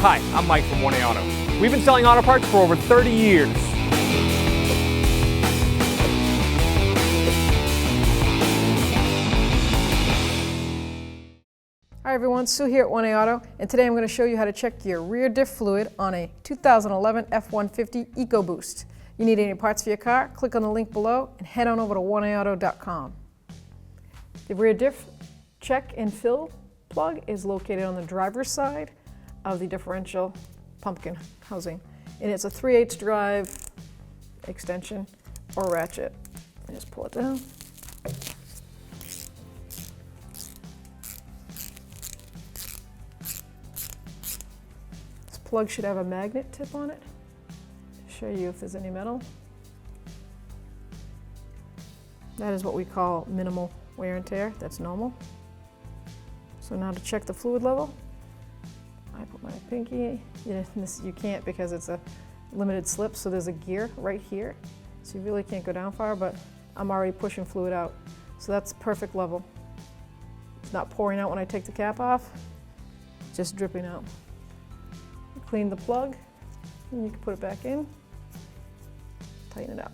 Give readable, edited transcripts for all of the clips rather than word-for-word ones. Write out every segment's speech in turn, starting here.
Hi, I'm Mike from 1A Auto. We've been selling auto parts for over 30 years. Hi everyone, Sue here at 1A Auto, and today I'm going to show you how to check your rear diff fluid on a 2011 F-150 EcoBoost. You need any parts for your car? Click on the link below and head on over to 1AAuto.com. The rear diff check and fill plug is located on the driver's side of the differential pumpkin housing, and it's a 3/8 drive extension or ratchet. Just pull it down. This plug should have a magnet tip on it to show you if there's any metal. That is what we call minimal wear and tear. That's normal. So now to check the fluid level, I put my pinky, you can't because it's a limited slip, so there's a gear right here. So you really can't go down far, but I'm already pushing fluid out. So that's perfect level. It's not pouring out when I take the cap off, just dripping out. Clean the plug, and you can put it back in, tighten it up.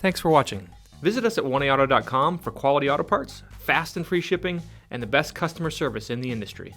Thanks for watching. Visit us at 1AAuto.com for quality auto parts, fast and free shipping, and the best customer service in the industry.